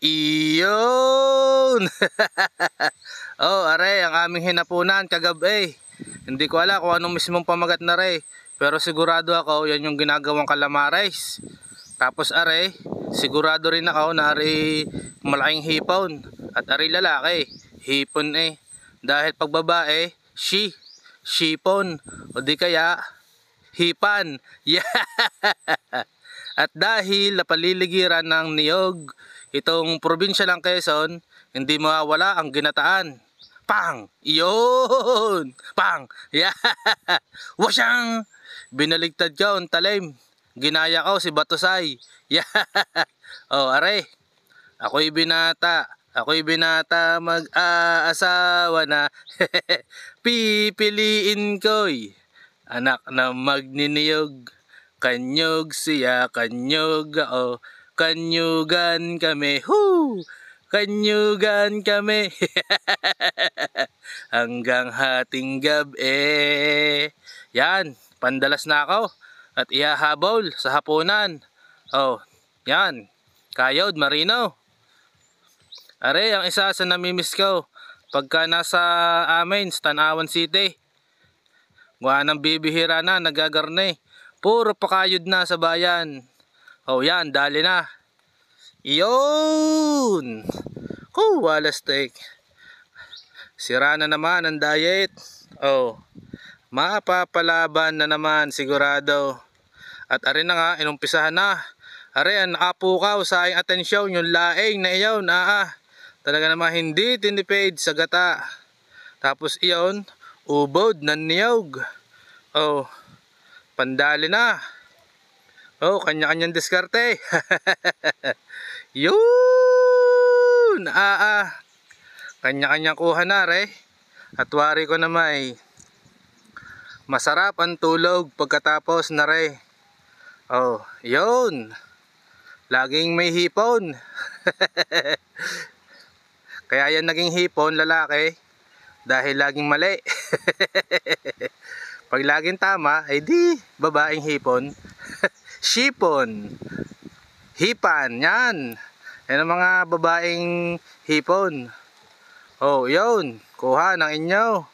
Iyon! Oh, are, ang aming hinapunan kagabi. Hindi ko alam kung anong mismong pamagat na re. Pero sigurado ako, yan yung ginagawang calamares. Tapos are, sigurado rin ako na are malaking hipon. At are lalaki, hipon eh. Dahil pag babae, shipon. O di kaya, hipan. Yeah! At dahil napaliligiran ng niyog, itong probinsya ng Quezon, hindi mawawala ang ginataan. Pang! Iyon! Pang! Yeah! Wasyang! Binaligtad ko ang talim. Ginaya ko si Batusay. Yeah! Oh, are. Ako'y binata. Mag-aasawa na. Pipiliin ko'y anak na magniniyog. Kanyog siya, kanyog ako. Kanyugan kami. Hoo! Kanyugan kami. Hanggang hating gabi. Yan, pandalas na ako. At ihahabol sa hapunan. Oh, yan. Kayod, Marino. Are, ang isa sa namimiss ko. Pagka nasa amin, Tanawan City. Gawa ng bibihira na, nagagarne. Puro pakayod na sa bayan. Oh, yan, dali na. Iyon! Wala steak. Sira na naman ang diet. Oh, mapapalaban na naman sigurado. At are na nga, inumpisahan na. Are, ang nakapukaw sa aking atensyon, yung laing na iyon. Talaga naman hindi tinipid sa gata. Tapos iyon, ubod ng niyog. Oh, pandali na. Oh, kanya-kanyang diskarte. Yun! Kanya-kanyang kuha na re. At wari ko na may masarap ang tulog pagkatapos na re. Oh, yun. Laging may hipon. Kaya yan naging hipon, lalaki. Dahil laging mali. Pag laging tama, ay di babaeng hipon. Shipon. Hipan, yan. Yan ang mga babaeng hipon. Oh, yun. Kuha ng inyo.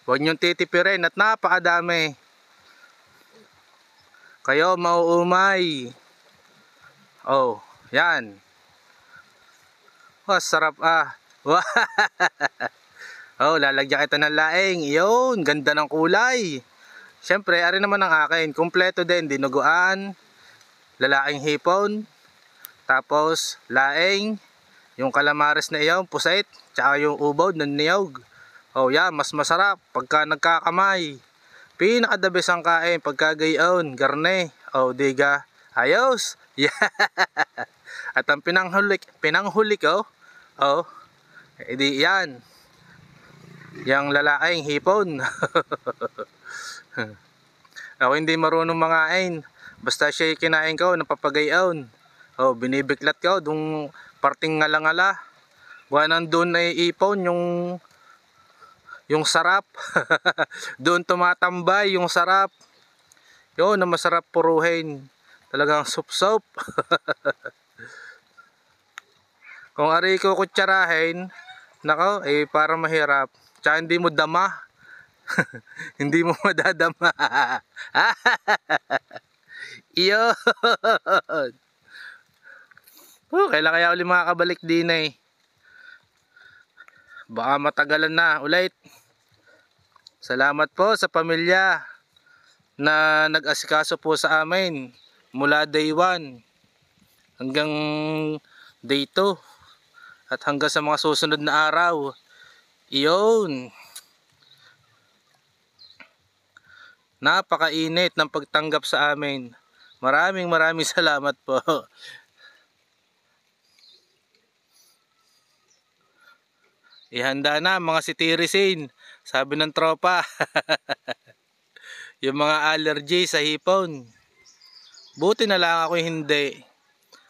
Huwag niyong titipirin at napakadami. Kayo mauumay. Oh, yan. Oh, sarap Oh, lalagyan kita ng laing. Yun, ganda ng kulay. Siyempre, ari naman ang akin. Kompleto din, dinuguan, lalaking hipon, tapos laing, yung calamares na iyon, pusit, tsaka yung ubod ng niyog. Oh, yan, mas masarap pagka nagkakamay. Pinakadabis ang kain pagka gayon, garne. Oh, diga. Ayos. Yeah. At ang pinanghuli ko, oh, edi yan. Yang lalaking hipon. Ako hindi marunong mangain. Basta siya kinain ko, napapagayon. Oh, binibiklat ko, dung parting ngala-ngala. Buwan nandun ay ipon, yung sarap. Doon tumatambay yung sarap. Yun, na masarap puruhin. Talagang sup-sup. Kung ari ko kutsarahin, nako, para mahirap. Tsaka hindi mo dama. Hindi mo madadama. Iyon. Kailan kaya ulit makakabalik din eh. Baka matagalan na ulit. Salamat po sa pamilya na nag-asikaso po sa amin mula day 1 hanggang day 2 at hanggang sa mga susunod na araw. Iyon. Napakainit ng pagtanggap sa amin. Maraming salamat po. Ihanda na mga sitirisin, sabi ng tropa. Yung mga allergy sa hipon. Buti na lang ako hindi.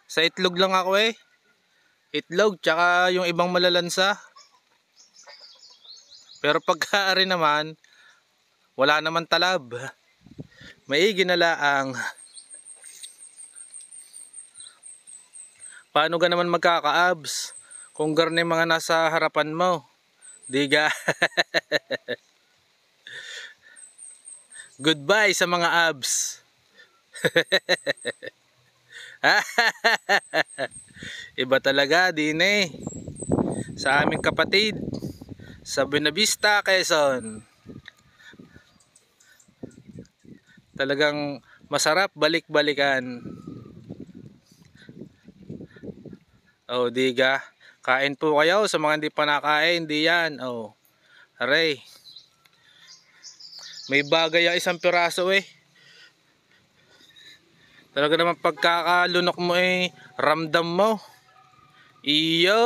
Sa itlog lang ako eh. Itlog tsaka yung ibang malalansa. Pero pagkaari naman, wala naman talab. Maigi na laang. Paano ka naman magkaka-abs kung garne mga nasa harapan mo? Diga. Goodbye sa mga abs. Iba talaga din eh. Sa aming kapatid sa Buenavista, Quezon. Talagang masarap balik-balikan. Oh, diga. Kain po kayo sa mga hindi pa nakain, di yan. Oh. Aray. May bagay ang isang piraso eh. Talaga naman pagkakalunok mo eh, ramdam mo. Iyo!